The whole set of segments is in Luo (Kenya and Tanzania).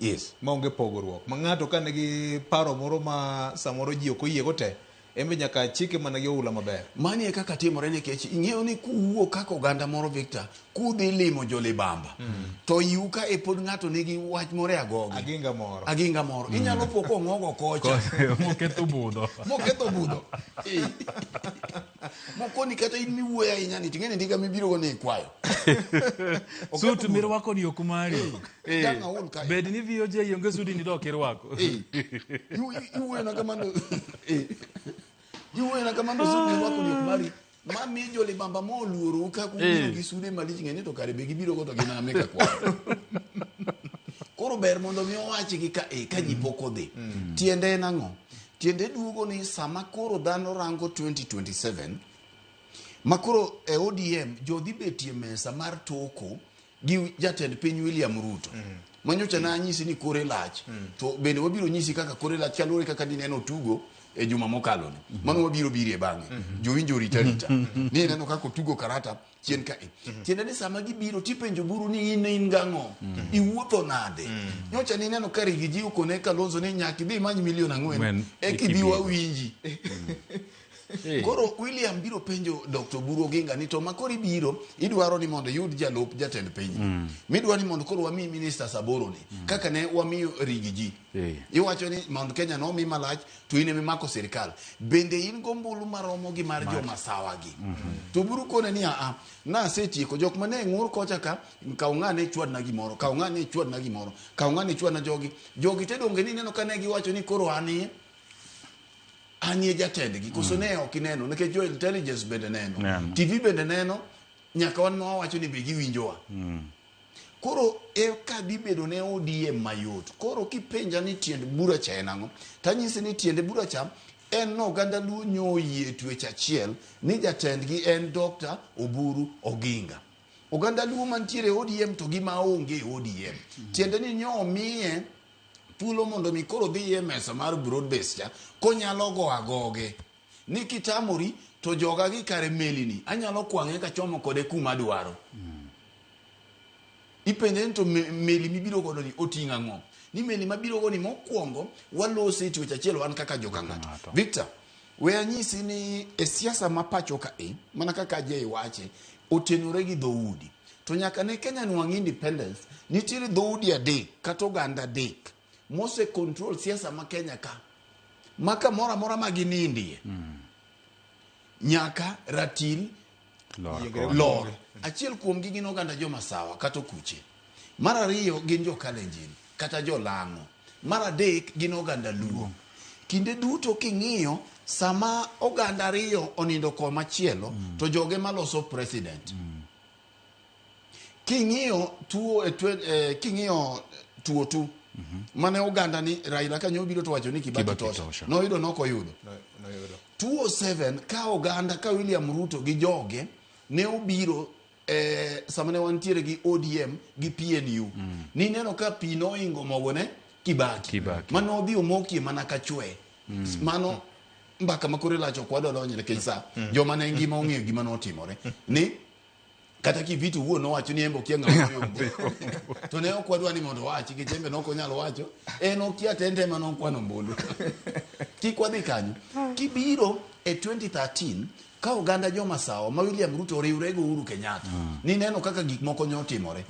Yes. Maonge pogruok. Ma ng'ato ka nigi paro moro ma samoro ji ok oyiego te, embe nyaka chike mana gi oula maber. Mani e kaka timore nikech ing'eyo ni kuwuok kaka oganda moro Victor, kudhi limo jolibamba. To yuka e pod ng'ato nigi wach moro e agogi. Aginga moro. Inyalo poko ng'ogo kocha. Moketho budho. Moko ni kata in miwuoyo ahinya ni ting'eni ndiga mibiro go ni kwayo. Sut mirwako ni ok mari. Dang'aul Bed ni VOJ onge sudi ni dok irwako. Iwuoyo na kamano. Iwuoyo na kamano sudi mirwako ni ok mari. Mami jolibamba mo oluoro ka kubiro gi sude malich ng'eni to kare be gibiro go to giname ka kwayo. Koro ber mondo mi owachi gi ka ji pok odhi. Tiende en ang'o? Tiende duogo ni sama koro dhano rango 2027, makoro e ODM jodhi betie mesa mar toko gi jatend piny William Ruto. Manyocha na nyisi ni kore lach. To bende wabiro nyisi kaka kore lach kalore kaka dineno tugo e juma mokalo ni. Mano wabiro birie bang'e. Jowinjo rita. Ni neno kako tugo karata chien ka. Tiende ni sama gibiro tipenjo buru ni in gang'o. Iwuotho nade. Nyocha ni neno kari gi jiu kone Kalonzo ni nyaki bi manyi milion 4 e kibiwa winji. Koro William biro penjo Dr. Buru Oginga ni to makori biro idwaro ni mondo yud jalup jatend piny. Midwa ni mondo koro wami minister Saboro ni kaka ne wami rigiji. Iwacho ni Mount Kenya no mi malach to ine mimako sirikal. Bende in gombulu maromo gi mar joma sawa gi. To Buru kone ni na setieko jok mane ngur kocha ka kaungane chwad na gimoro, kaungane chwad na gimoro, kaungane chwad na jogi te donge ni neno kane giwacho ni koro anie jatendgi koso ne ok ineno nikech jo intelligence bende neno TV bende neno nyaka wan wacho ni be giwinjowa. Koro e ka bibedo ne ODM mayot. Koro kipenja ni tiend bura cha en ang'o, tanyisi ni tiende bura cha en no oganda luo nyoyie twech achiel ni jatendgi en Dr. Oburu Oginga. Oganda luo mantiere ODM to gima onge ODM. Tiende ni nyomiye thuolo mondo mi koro dhi e mesa mar broad base cha konyalo go agoge ni kitamori to joga gi kare meli ni anyalo kwang'e ka chomo kode kuma dwaro. Ipenje to meli mibiro godo ni oting'a ng'o? Ni meli mabiro go ni mokwongo walose twech achiel wan kaka joka ng'ato. Victor, we anyisi ni e siasa ma pacho ka mana kaka je iwache otenore gi dhoudi. To nyaka ne Kenya nwang' independence nitiere dhoudi adek kata oganda adek mose control siasa ma Kenya ka. Maka mora ma ginindie. Nyaka ratil lor. Achiel kuom gi gin oganda jo masawa kata kuche. Mar ariyo gin jo Kalenjin kata jo Lang'o. Mar adek gin oganda Luo. Kinde duto king'iyo sama oganda ariyo onindo koma machielo to joge maloso president. King'iyo tuo tu mane oganda ni Raila ka nyobiro to wacho ni Kibaki tosha. Noyudo nokoyudo. 207 ka oganda ka William Ruto gi joge ne obiro sama ne wantiere gi ODM gi PNU. Ni neno ka Pino ingo mogone Kibaki. Mano odhi omokie mana ka chwe. Mano mbaka makore lacho kwado donje ne kisa. Joma ne ngima ong'eyo gima notimore. Ni kata Kivitu wuo nowacho ni embo kia ng'awo to ne okwadwa ni mondo wachi gi chembe nokonyalo wacho okia tente mano kwano mbulu. Kikwadhi kanyo kibiro e 2013 ka oganda joma sawa ma William Ruto riwre go Uhuru Kenyatta ni neno kaka gik moko nyotimore.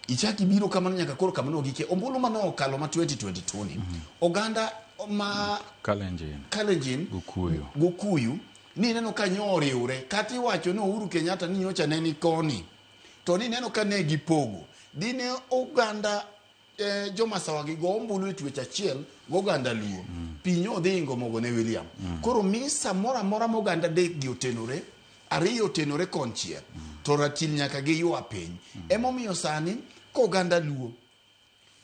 Ichaki biro kamano nyaka koro kamano gike ombulu mano okalo ma 2022 ni oganda ma Kalenjin Gukuyu ni neno ka nyoriwre kati wacho no Uhuru Kenyatta ni nyocha ne ni koni to ni neno ka ne gipogo dine oganda joma sawa gi gombulu e twech achiel goganda Luo pinyo dhingo mogo ne William. Koro misa mora moganda dek gi otenore ariyo otenore konchiel to ratil nyaka gi ywa piny. Emomiyo sani ko oganda Luo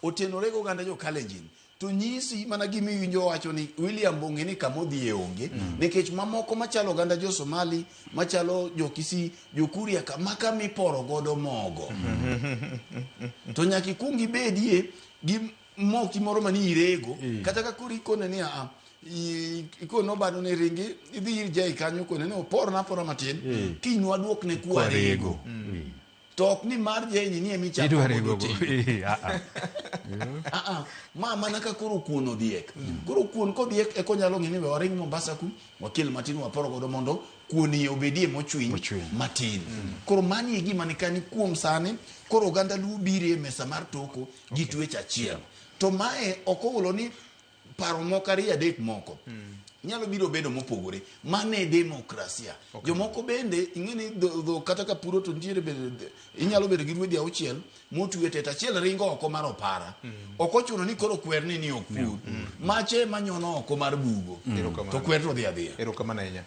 otenore go oganda jo Kalenjin to nyisi mana gimi winjo wacho ni William Bonge ni kamodhi e onge nikech mamoko machalo oganda jo Somali machalo jo Kisii jo Kuria maka miporo godo mogo to nyaki kungi bedie gi moki moro mani irego kata ka kuri kone ni ikono bado ne ringi idhi ir jai kanyo kone no por na matin kinwa duok ne kwa rego to ok ni mar jeni ni emi chako Idware godo gogo. tedo. Ma mana ka koro kuon odhiek. Koro kuon kodhiek e konyalo ng'e ni we waring Mombasa ku wakil matin waporo godo mondo kuon ye obedie mochwiny matin. Koro mani e gima ni kani kuom sani koro oganda luo bire e mesa mar toko gi twech achiel. To mae okowulo ni paro moko ariyo adek moko. Nyalo biro bedo mopogore. Mane e demokrasia. Jomoko bende ing'eni kata ka puro to ntiere bende inyalo bedo gi ruedhi auchiel motwe teta achiel ringo oko mar opara. Ok ochuno ni koro kwer ni ok pur. Mache manyono oko mar bugo. To kwer to dhi adhiya. Erokamano ahinya.